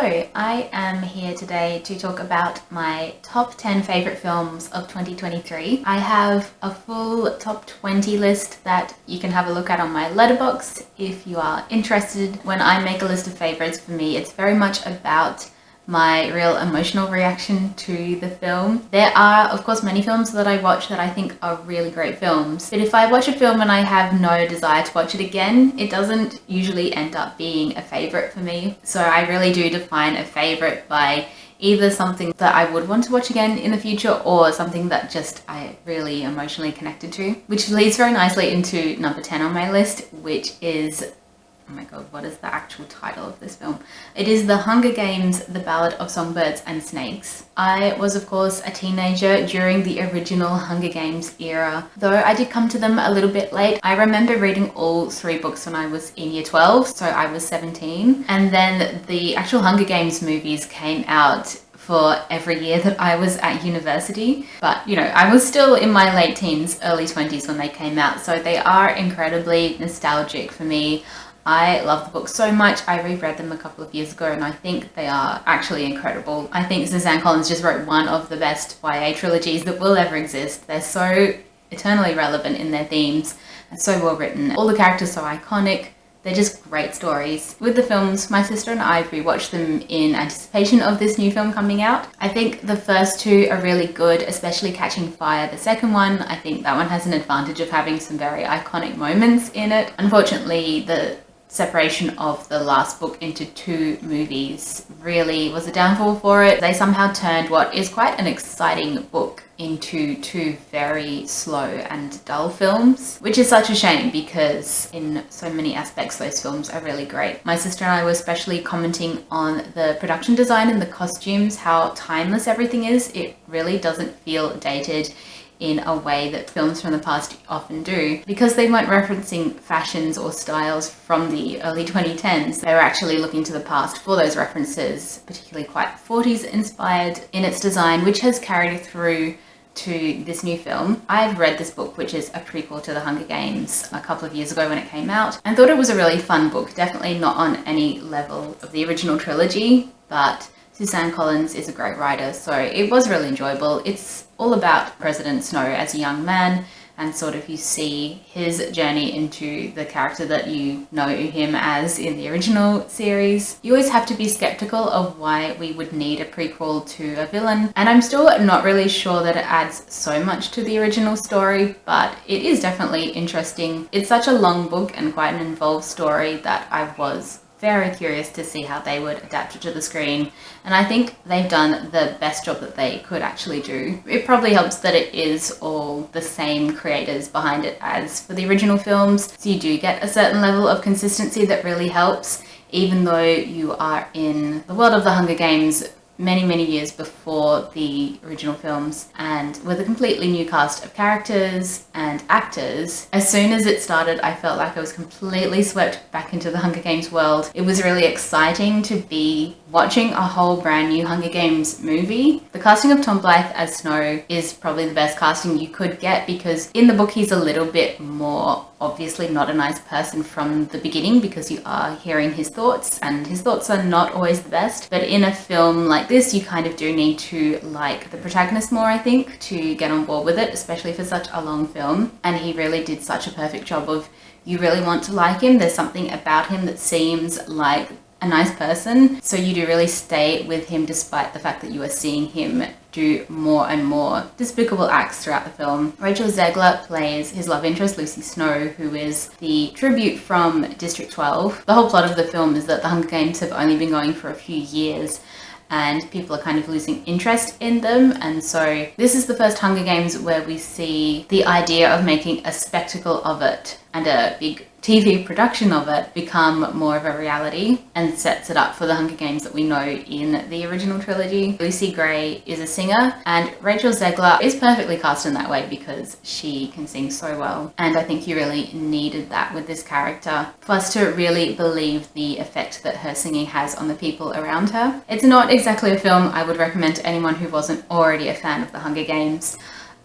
I am here today to talk about my top 10 favourite films of 2023. I have a full top 20 list that you can have a look at on my letterbox if you are interested. When I make a list of favourites, for me it's very much about my real emotional reaction to the film. There are, of course, many films that I watch that I think are really great films, but if I watch a film and I have no desire to watch it again, it doesn't usually end up being a favourite for me. So I really do define a favourite by either something that I would want to watch again in the future or something that just I really emotionally connected to, which leads very nicely into number 10 on my list, which is, oh my god, what is the actual title of this film? It is The Hunger Games, The Ballad of Songbirds and Snakes. I was, of course, a teenager during the original Hunger Games era, though I did come to them a little bit late. I remember reading all 3 books when I was in year 12, so I was 17, and then the actual Hunger Games movies came out for every year that I was at university. But, you know, I was still in my late teens, early 20s when they came out, so they are incredibly nostalgic for me. I love the book so much. I reread them a couple of years ago and I think they are actually incredible. I think Suzanne Collins just wrote one of the best YA trilogies that will ever exist. They're so eternally relevant in their themes and so well written. All the characters so iconic. They're just great stories. With the films, my sister and I rewatched them in anticipation of this new film coming out. I think the first 2 are really good, especially Catching Fire. The second one, I think that one has an advantage of having some very iconic moments in it. Unfortunately, the separation of the last book into 2 movies really was a downfall for it. They somehow turned what is quite an exciting book into 2 very slow and dull films, which is such a shame because in so many aspects those films are really great. My sister and I were especially commenting on the production design and the costumes, how timeless everything is. It really doesn't feel dated in a way that films from the past often do, because they weren't referencing fashions or styles from the early 2010s. They were actually looking to the past for those references, particularly quite 40s inspired in its design, which has carried through to this new film. I've read this book, which is a prequel to The Hunger Games, a couple of years ago when it came out, and thought it was a really fun book. Definitely not on any level of the original trilogy, but Suzanne Collins is a great writer, so it was really enjoyable. It's all about President Snow as a young man, and sort of you see his journey into the character that you know him as in the original series. You always have to be skeptical of why we would need a prequel to a villain, and I'm still not really sure that it adds so much to the original story, but it is definitely interesting. It's such a long book and quite an involved story that I was very curious to see how they would adapt it to the screen, and I think they've done the best job that they could actually do. It probably helps that it is all the same creators behind it as for the original films, so you do get a certain level of consistency that really helps, even though you are in the world of the Hunger Games many years before the original films, and with a completely new cast of characters and actors. As soon as it started, I felt like I was completely swept back into the Hunger Games world. It was really exciting to be watching a whole brand new Hunger Games movie. The casting of Tom Blythe as Snow is probably the best casting you could get, because in the book he's a little bit more obviously not a nice person from the beginning, because you are hearing his thoughts and his thoughts are not always the best. But in a film like this, you kind of do need to like the protagonist more, I think, to get on board with it, especially for such a long film. And he really did such a perfect job of, you really want to like him. There's something about him that seems like a nice person, so you do really stay with him despite the fact that you are seeing him do more and more despicable acts throughout the film. Rachel Zegler plays his love interest, Lucy Snow, who is the tribute from District 12. The whole plot of the film is that the Hunger Games have only been going for a few years and people are kind of losing interest in them, and so this is the first Hunger Games where we see the idea of making a spectacle of it and a big TV production of it become more of a reality, and sets it up for the Hunger Games that we know in the original trilogy. Lucy Gray is a singer, and Rachel Zegler is perfectly cast in that way because she can sing so well, and I think you really needed that with this character for us to really believe the effect that her singing has on the people around her. It's not exactly a film I would recommend to anyone who wasn't already a fan of the Hunger Games.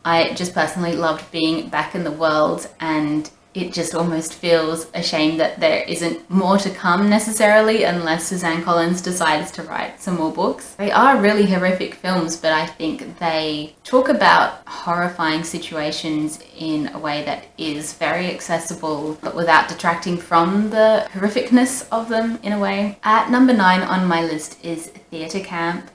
I just personally loved being back in the world, and it just almost feels a shame that there isn't more to come necessarily, unless Suzanne Collins decides to write some more books. They are really horrific films, but I think they talk about horrifying situations in a way that is very accessible, but without detracting from the horrificness of them in a way. At number 9 on my list is Theatre Camp.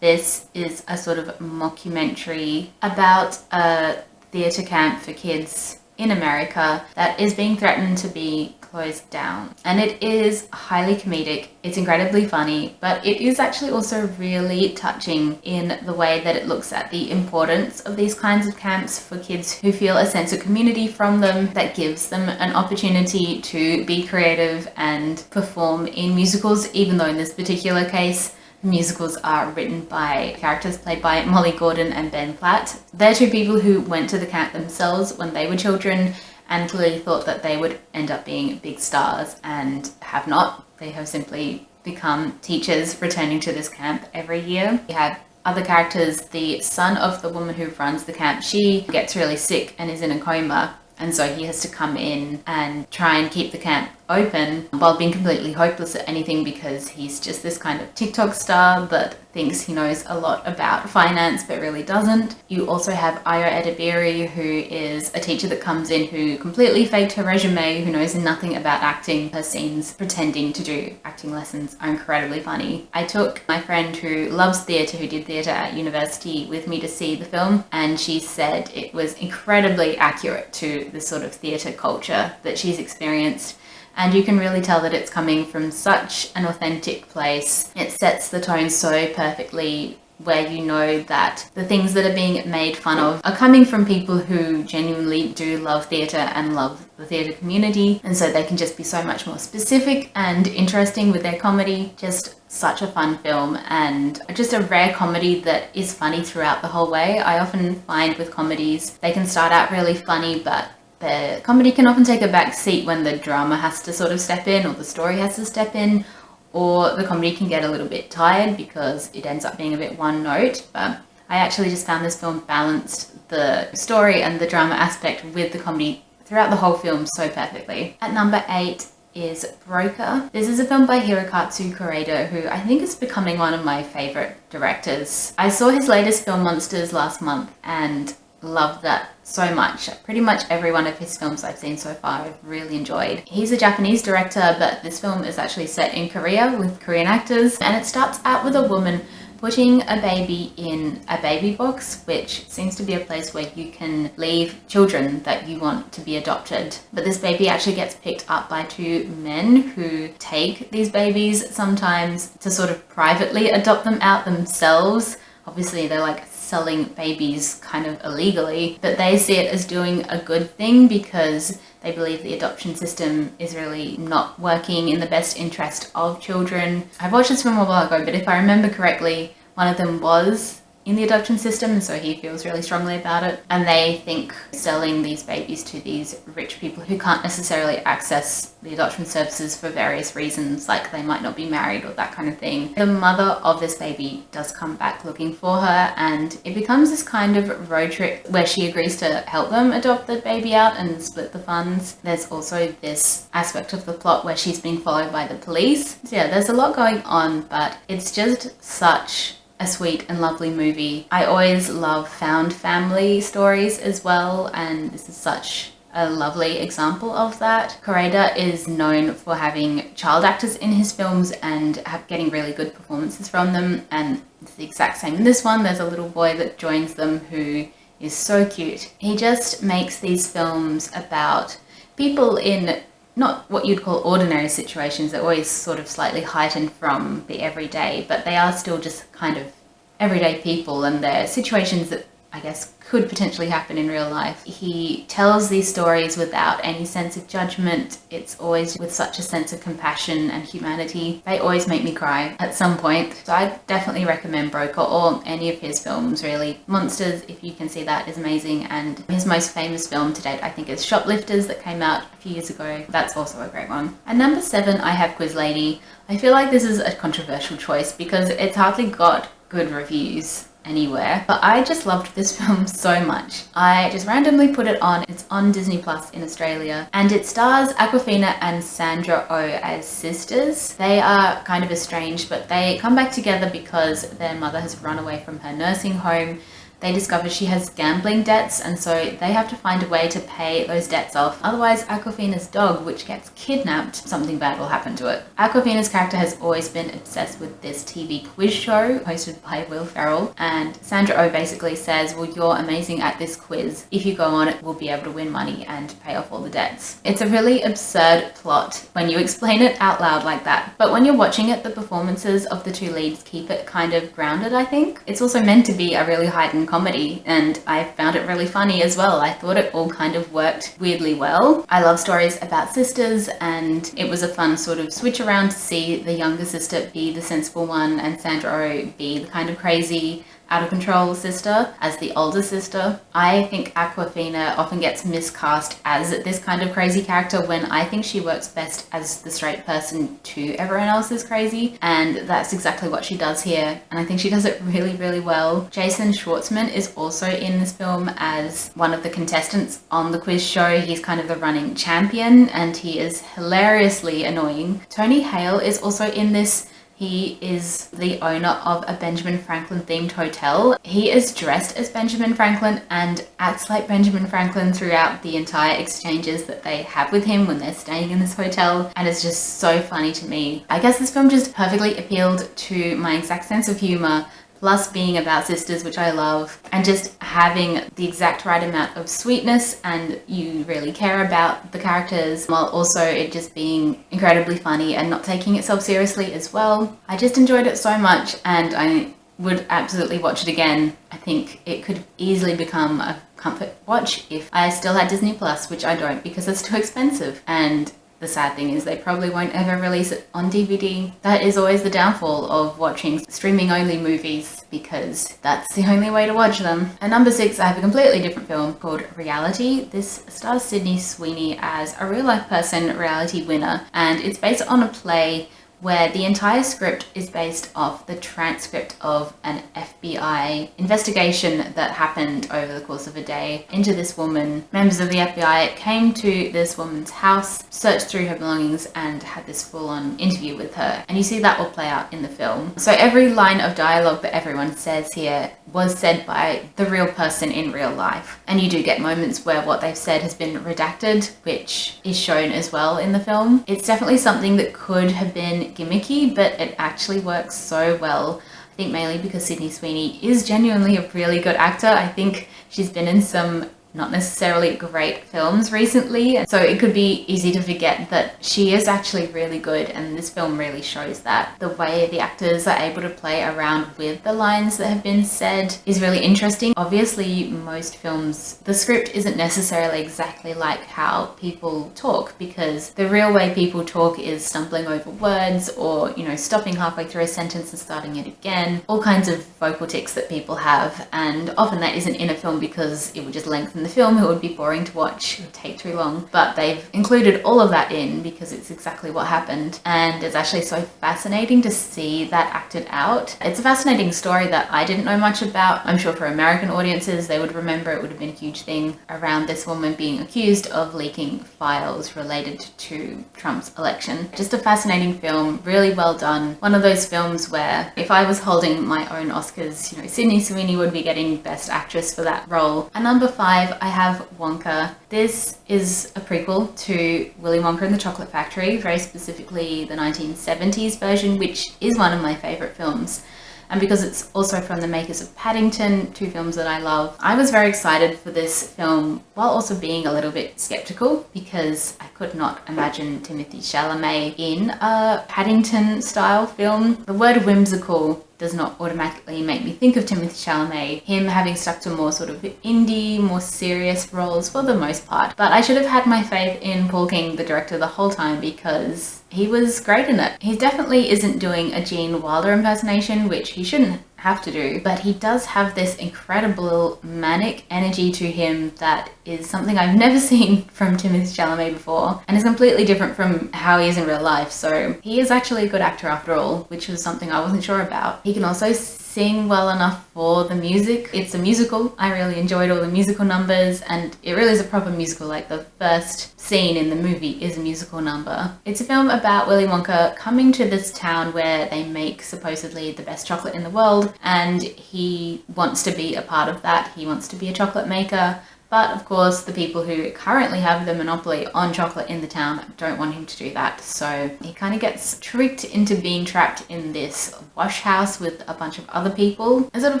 This is a sort of mockumentary about a theatre camp for kids in America that is being threatened to be closed down. And it is highly comedic, it's incredibly funny, but it is actually also really touching in the way that it looks at the importance of these kinds of camps for kids who feel a sense of community from them, that gives them an opportunity to be creative and perform in musicals, even though in this particular case musicals are written by characters played by Molly Gordon and Ben Platt. They're two people who went to the camp themselves when they were children and clearly thought that they would end up being big stars, and have not. They have simply become teachers returning to this camp every year. We have other characters. The son of the woman who runs the camp, she gets really sick and is in a coma, and so he has to come in and try and keep the camp open while being completely hopeless at anything, because he's just this kind of TikTok star that thinks he knows a lot about finance but really doesn't. You also have Ayo Edebiri, who is a teacher that comes in who completely faked her resume, who knows nothing about acting. Her scenes pretending to do acting lessons are incredibly funny. I took my friend who loves theatre, who did theatre at university, with me to see the film, and she said it was incredibly accurate to the sort of theatre culture that she's experienced. And you can really tell that it's coming from such an authentic place. It sets the tone so perfectly, where you know that the things that are being made fun of are coming from people who genuinely do love theatre and love the theatre community, and so they can just be so much more specific and interesting with their comedy. Just such a fun film, and just a rare comedy that is funny throughout the whole way. I often find with comedies, they can start out really funny, but the comedy can often take a back seat when the drama has to sort of step in, or the story has to step in, or the comedy can get a little bit tired because it ends up being a bit one note. But I actually just found this film balanced the story and the drama aspect with the comedy throughout the whole film so perfectly. At number 8 is Broker. This is a film by Hirokatsu Koreeda, who I think is becoming one of my favourite directors. I saw his latest film, Monsters, last month, and loved that so much. Pretty much every one of his films I've seen so far I've really enjoyed. He's a Japanese director, but this film is actually set in Korea with Korean actors, and it starts out with a woman putting a baby in a baby box, which seems to be a place where you can leave children that you want to be adopted. But this baby actually gets picked up by two men who take these babies sometimes to sort of privately adopt them out themselves. Obviously they're like selling babies kind of illegally, but they see it as doing a good thing because they believe the adoption system is really not working in the best interest of children. I've watched this film a while ago, but if I remember correctly, one of them was in the adoption system, and so he feels really strongly about it. And they think selling these babies to these rich people who can't necessarily access the adoption services for various reasons, like they might not be married or that kind of thing. The mother of this baby does come back looking for her, and it becomes this kind of road trip where she agrees to help them adopt the baby out and split the funds. There's also this aspect of the plot where she's being followed by the police. So yeah, there's a lot going on, but it's just such a sweet and lovely movie. I always love found family stories as well, and this is such a lovely example of that. Koreeda is known for having child actors in his films and getting really good performances from them, and it's the exact same in this one. There's a little boy that joins them who is so cute. He just makes these films about people in not what you'd call ordinary situations. They're always sort of slightly heightened from the everyday, but they are still just kind of everyday people, and they're situations that I guess could potentially happen in real life. He tells these stories without any sense of judgment. It's always with such a sense of compassion and humanity. They always make me cry at some point. So I definitely recommend Broker, or any of his films really. Monsters, if you can see that, is amazing, and his most famous film to date I think is Shoplifters, that came out a few years ago. That's also a great one. At number 7 I have Quiz Lady. I feel like this is a controversial choice because it's hardly got good reviews, anywhere. But I just loved this film so much. I just randomly put it on. It's on Disney Plus in Australia, and it stars Awkwafina and Sandra Oh as sisters. They are kind of estranged, but they come back together because their mother has run away from her nursing home. They discover she has gambling debts, and so they have to find a way to pay those debts off. Otherwise, Awkwafina's dog, which gets kidnapped, something bad will happen to it. Awkwafina's character has always been obsessed with this TV quiz show hosted by Will Ferrell, and Sandra Oh basically says, well, you're amazing at this quiz. If you go on it, we'll be able to win money and pay off all the debts. It's a really absurd plot when you explain it out loud like that. But when you're watching it, the performances of the two leads keep it kind of grounded, I think. It's also meant to be a really heightened comedy, and I found it really funny as well. I thought it all kind of worked weirdly well. I love stories about sisters, and it was a fun sort of switch around to see the younger sister be the sensible one and Sandra Oh be the kind of crazy, out of control sister as the older sister. I think Awkwafina often gets miscast as this kind of crazy character when I think she works best as the straight person to everyone else's crazy, and that's exactly what she does here, and I think she does it really, really well. Jason Schwartzman is also in this film as one of the contestants on the quiz show. He's kind of the running champion, and he is hilariously annoying. Tony Hale is also in this. He is the owner of a Benjamin Franklin themed hotel. He is dressed as Benjamin Franklin and acts like Benjamin Franklin throughout the entire exchanges that they have with him when they're staying in this hotel, and it's just so funny to me. I guess this film just perfectly appealed to my exact sense of humor, plus being about sisters, which I love, and just having the exact right amount of sweetness, and you really care about the characters, while also it just being incredibly funny and not taking itself seriously as well. I just enjoyed it so much, and I would absolutely watch it again. I think it could easily become a comfort watch if I still had Disney Plus, which I don't because it's too expensive, and the sad thing is they probably won't ever release it on DVD. That is always the downfall of watching streaming only movies, because that's the only way to watch them. At number 6, I have a completely different film called Reality. This stars Sydney Sweeney as a real life person reality winner, and it's based on a play where the entire script is based off the transcript of an FBI investigation that happened over the course of a day into this woman. Members of the FBI came to this woman's house, searched through her belongings, and had this full-on interview with her. And you see that will play out in the film. So every line of dialogue that everyone says here was said by the real person in real life. And you do get moments where what they've said has been redacted, which is shown as well in the film. It's definitely something that could have been gimmicky, but it actually works so well. I think mainly because Sydney Sweeney is genuinely a really good actor. I think she's been in some not necessarily great films recently, so it could be easy to forget that she is actually really good, and this film really shows that. The way the actors are able to play around with the lines that have been said is really interesting. Obviously, most films, the script isn't necessarily exactly like how people talk, because the real way people talk is stumbling over words, or, you know, stopping halfway through a sentence and starting it again. All kinds of vocal tics that people have, and often that isn't in a film because it would just lengthen the film, it would be boring to watch, it would take too long. But they've included all of that in because it's exactly what happened, and it's actually so fascinating to see that acted out. It's a fascinating story that I didn't know much about. I'm sure for American audiences they would remember it would have been a huge thing around this woman being accused of leaking files related to Trump's election. Just a fascinating film, really well done. One of those films where if I was holding my own Oscars, you know, Sydney Sweeney would be getting Best Actress for that role. At number 5, I have Wonka. This is a prequel to Willy Wonka and the Chocolate Factory, very specifically the 1970s version, which is one of my favourite films. And because it's also from the makers of Paddington, two films that I love, I was very excited for this film while also being a little bit skeptical, because I could not imagine Timothée Chalamet in a Paddington style film. The word whimsical does not automatically make me think of Timothée Chalamet, him having stuck to more sort of indie, more serious roles for the most part. But I should have had my faith in Paul King, the director, the whole time, because he was great in it. He definitely isn't doing a Gene Wilder impersonation, which he shouldn't have to do, but he does have this incredible manic energy to him that is something I've never seen from Timothée Chalamet before, and is completely different from how he is in real life. So he is actually a good actor after all, which was something I wasn't sure about. He can also sing well enough for the music. It's a musical. I really enjoyed all the musical numbers, and it really is a proper musical. Like, the first scene in the movie is a musical number. It's a film about Willy Wonka coming to this town where they make supposedly the best chocolate in the world, and he wants to be a part of that. He wants to be a chocolate maker. But of course, the people who currently have the monopoly on chocolate in the town don't want him to do that. So he kind of gets tricked into being trapped in this wash house with a bunch of other people, and sort of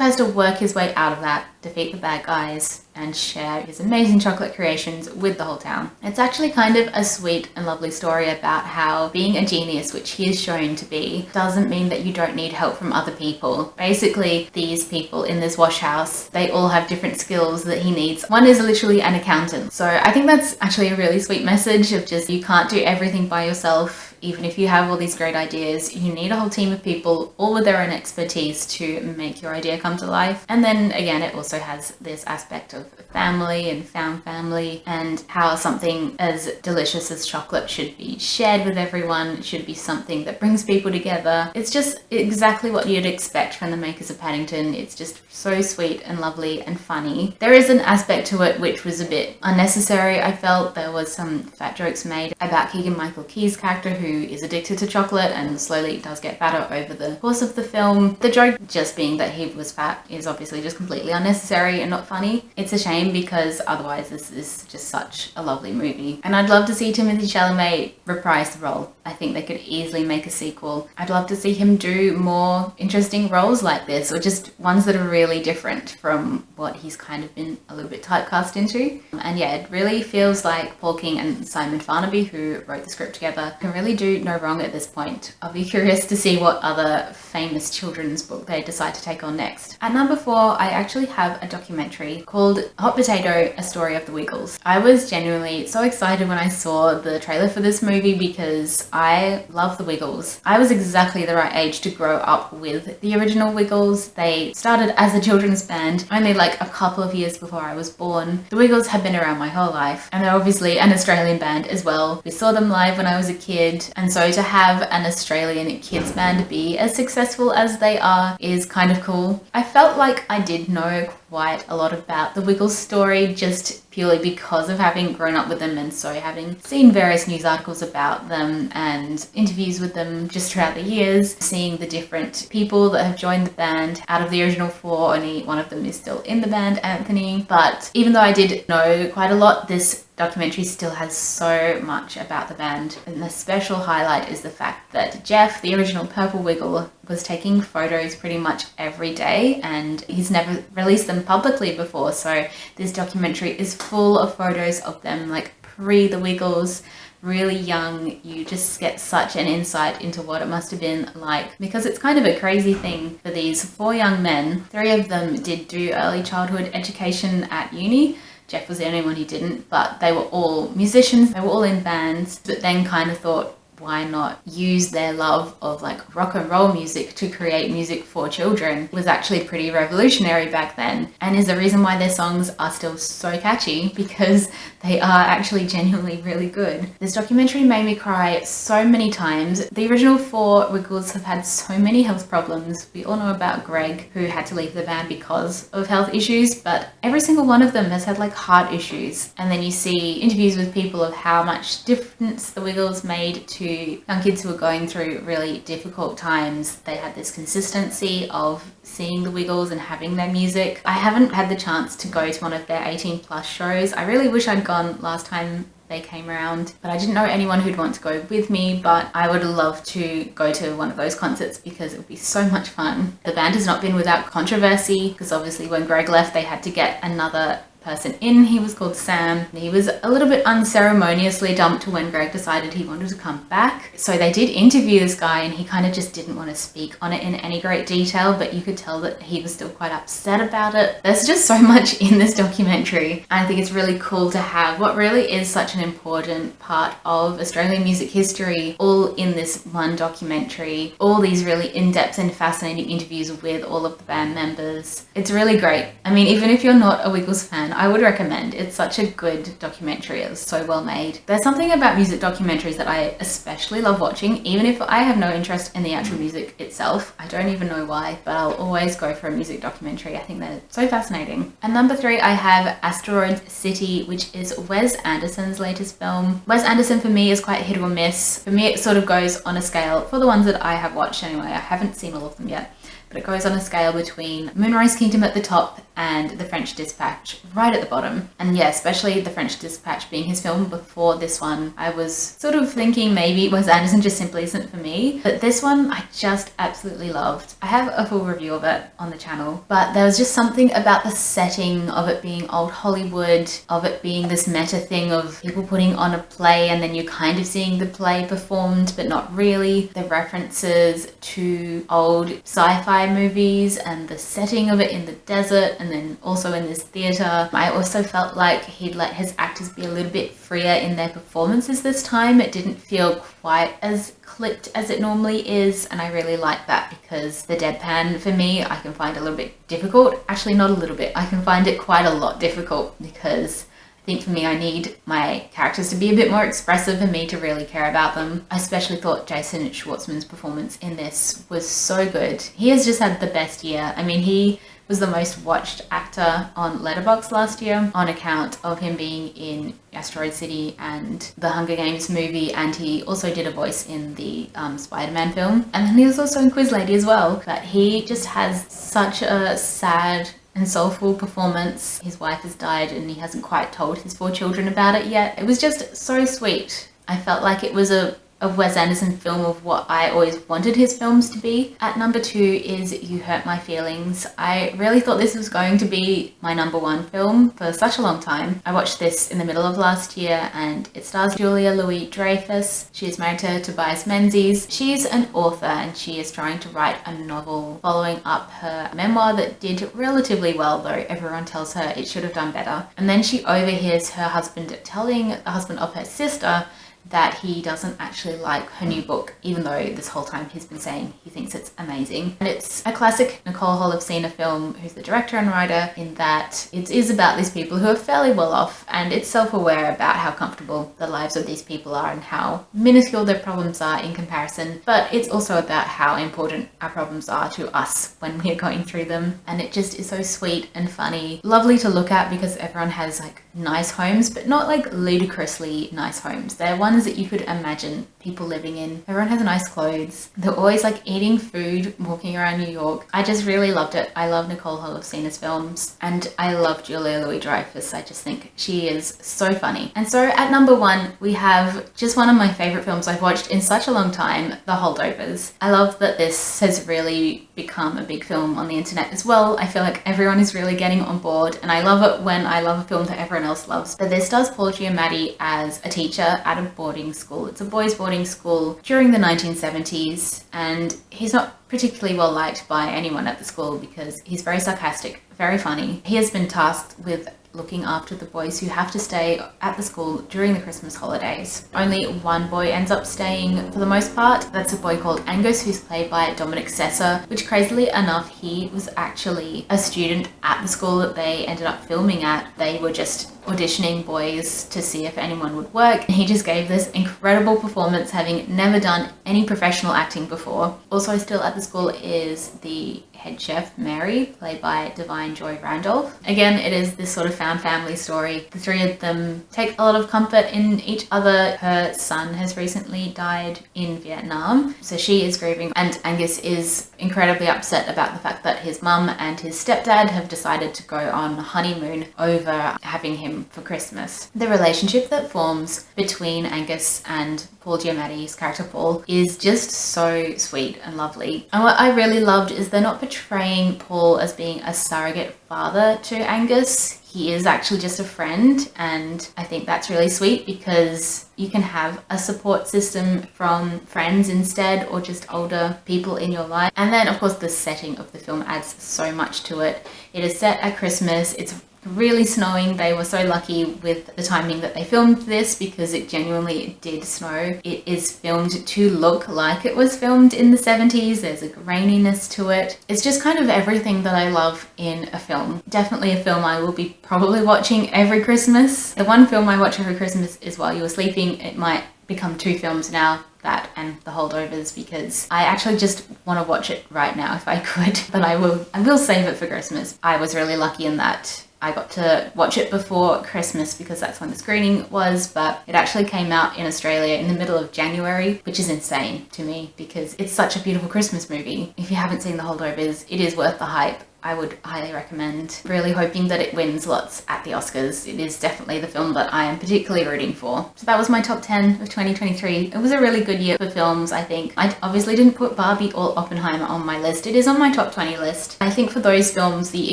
has to work his way out of that, defeat the bad guys, and share his amazing chocolate creations with the whole town. It's actually kind of a sweet and lovely story about how being a genius, which he is shown to be, doesn't mean that you don't need help from other people. Basically, these people in this wash house, they all have different skills that he needs. One is literally an accountant. So I think that's actually a really sweet message of just, you can't do everything by yourself. Even if you have all these great ideas, you need a whole team of people, all with their own expertise, to make your idea come to life. And then again, it also has this aspect of family and found family, and how something as delicious as chocolate should be shared with everyone. It should be something that brings people together. It's just exactly what you'd expect from the makers of Paddington. It's just so sweet and lovely and funny. There is an aspect to it which was a bit unnecessary. I felt there was some fat jokes made about Keegan-Michael Key's character, who is addicted to chocolate and slowly does get fatter over the course of the film. The joke just being that he was fat is obviously just completely unnecessary and not funny. It's a shame, because otherwise this is just such a lovely movie. And I'd love to see Timothée Chalamet reprise the role. I think they could easily make a sequel. I'd love to see him do more interesting roles like this, or just ones that are really different from what he's kind of been a little bit typecast into. And yeah, it really feels like Paul King and Simon Farnaby, who wrote the script together, can really do no wrong at this point. I'll be curious to see what other famous children's book they decide to take on next. At number 4, I actually have a documentary called Hot Potato, A Story of the Wiggles. I was genuinely so excited when I saw the trailer for this movie, because I love the Wiggles. I was exactly the right age to grow up with the original Wiggles. They started as a children's band only like a couple of years before I was born. The Wiggles have been around my whole life, and they're obviously an Australian band as well. We saw them live when I was a kid, and so to have an Australian kids band be as successful as they are is kind of cool. I felt like I did know quite a lot about the Wiggles story, just purely because of having grown up with them, and so having seen various news articles about them and interviews with them just throughout the years, seeing the different people that have joined the band. Out of the original 4, only one of them is still in the band, Anthony. But even though I did know quite a lot, this documentary still has so much about the band, and the special highlight is the fact that Jeff, the original Purple Wiggle, was taking photos pretty much every day, and he's never released them publicly before. So this documentary is full of photos of them like pre the Wiggles, really young. You just get such an insight into what it must have been like, because it's kind of a crazy thing for these 4 young men. 3 of them did do early childhood education at uni. Jeff was the only one who didn't, but they were all musicians. They were all in bands, but then kind of thought, why not use their love of like rock and roll music to create music for children? It was actually pretty revolutionary back then, and is the reason why their songs are still so catchy, because they are actually genuinely really good. This documentary made me cry so many times. The original 4 Wiggles have had so many health problems. We all know about Greg, who had to leave the band because of health issues, but every single one of them has had like heart issues. And then you see interviews with people of how much difference the Wiggles made to young kids who were going through really difficult times. They had this consistency of seeing the Wiggles and having their music. I haven't had the chance to go to one of their 18+ shows. I really wish I'd gone last time they came around, but I didn't know anyone who'd want to go with me. But I would love to go to one of those concerts, because it would be so much fun. The band has not been without controversy, because obviously when Greg left, they had to get another person in. He was called Sam. He was a little bit unceremoniously dumped when Greg decided he wanted to come back. So they did interview this guy, and he kind of just didn't want to speak on it in any great detail, but you could tell that he was still quite upset about it. There's just so much in this documentary. I think it's really cool to have what really is such an important part of Australian music history all in this one documentary. All these really in-depth and fascinating interviews with all of the band members. It's really great. I mean, even if you're not a Wiggles fan, I would recommend. It's such a good documentary. It's so well made. There's something about music documentaries that I especially love watching, even if I have no interest in the actual music itself. I don't even know why, but I'll always go for a music documentary. I think they're so fascinating. And number 3, I have Asteroid City, which is Wes Anderson's latest film. Wes Anderson for me is quite hit or miss. For me, it sort of goes on a scale, for the ones that I have watched anyway. I haven't seen all of them yet, but it goes on a scale between Moonrise Kingdom at the top and The French Dispatch right at the bottom. And yeah, especially The French Dispatch being his film before this one, I was sort of thinking maybe Wes Anderson just simply isn't for me. But this one I just absolutely loved. I have a full review of it on the channel, but there was just something about the setting of it being old Hollywood, of it being this meta thing of people putting on a play and then you're kind of seeing the play performed but not really. The references to old sci-fi movies and the setting of it in the desert and then also in this theatre. I also felt like he'd let his actors be a little bit freer in their performances this time. It didn't feel quite as clipped as it normally is, and I really like that because the deadpan for me I can find a little bit difficult. Actually, not a little bit. I can find it quite a lot difficult because I think for me I need my characters to be a bit more expressive for me to really care about them. I especially thought Jason Schwartzman's performance in this was so good. He has just had the best year. I mean, he was the most watched actor on Letterboxd last year on account of him being in Asteroid City and the Hunger Games movie, and he also did a voice in the Spider-Man film, and then he was also in Quiz Lady as well. But he just has such a sad and soulful performance. His wife has died and he hasn't quite told his 4 children about it yet. It was just so sweet. I felt like it was a Wes Anderson film of what I always wanted his films to be. At number 2 is You Hurt My Feelings. I really thought this was going to be my number 1 film for such a long time. I watched this in the middle of last year and it stars Julia Louis-Dreyfus. She is married to Tobias Menzies. She's an author and she is trying to write a novel following up her memoir that did relatively well, though everyone tells her it should have done better. And then she overhears her husband telling the husband of her sister that he doesn't actually like her new book, even though this whole time he's been saying he thinks it's amazing. And it's a classic Nicole Holdovers film, who's the director and writer, in that it is about these people who are fairly well off, and it's self-aware about how comfortable the lives of these people are and how minuscule their problems are in comparison. But it's also about how important our problems are to us when we're going through them. And it just is so sweet and funny, lovely to look at because everyone has like nice homes, but not like ludicrously nice homes. They're ones that you could imagine people living in. Everyone has nice clothes. They're always like eating food, walking around New York. I just really loved it. I love Nicole Holdovers films, and I love Julia Louis-Dreyfus. I just think she is so funny. And so at number 1, we have just one of my favorite films I've watched in such a long time, The Holdovers. I love that this has really become a big film on the internet as well. I feel like everyone is really getting on board, and I love it when I love a film that everyone else loves. But this stars Paul Giamatti as a teacher at a boarding school. It's a boys' boarding school during the 1970s, and he's not particularly well liked by anyone at the school because he's very sarcastic, very funny. He has been tasked with looking after the boys who have to stay at the school during the Christmas holidays. Only one boy ends up staying for the most part. That's a boy called Angus, who's played by Dominic Sessa, which crazily enough, he was actually a student at the school that they ended up filming at. They were just auditioning boys to see if anyone would work. And he just gave this incredible performance, having never done any professional acting before. Also still at the school is the head chef, Mary, played by Divine Joy Randolph. Again, it is this sort of found family story. The 3 of them take a lot of comfort in each other. Her son has recently died in Vietnam, so she is grieving, and Angus is incredibly upset about the fact that his mum and his stepdad have decided to go on a honeymoon over having him for Christmas. The relationship that forms between Angus and Paul Giamatti's character Paul is just so sweet and lovely. And what I really loved is they're not portraying Paul as being a surrogate father to Angus. He is actually just a friend, and I think that's really sweet because you can have a support system from friends instead, or just older people in your life. And then of course the setting of the film adds so much to it. It is set at Christmas. It's really snowing. They were so lucky with the timing that they filmed this because it genuinely did snow. It is filmed to look like it was filmed in the 70s. There's a graininess to it. It's just kind of everything that I love in a film. Definitely a film I will be probably watching every Christmas. The one film I watch every Christmas is While You Were Sleeping. It might become 2 films now, that and The Holdovers, because I actually just want to watch it right now if I could, but I will save it for Christmas. I was really lucky in that I got to watch it before Christmas because that's when the screening was, but it actually came out in Australia in the middle of January, which is insane to me because it's such a beautiful Christmas movie. If you haven't seen The Holdovers, it is worth the hype. I would highly recommend. Really hoping that it wins lots at the Oscars. It is definitely the film that I am particularly rooting for. So that was my top 10 of 2023. It was a really good year for films, I think. I obviously didn't put Barbie or Oppenheimer on my list. It is on my top 20 list. I think for those films, the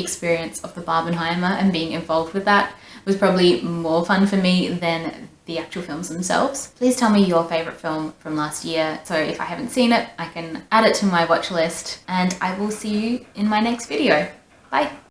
experience of the Barbenheimer and being involved with that was probably more fun for me than the actual films themselves. Please tell me your favorite film from last year, so if I haven't seen it, I can add it to my watch list, and I will see you in my next video. Bye!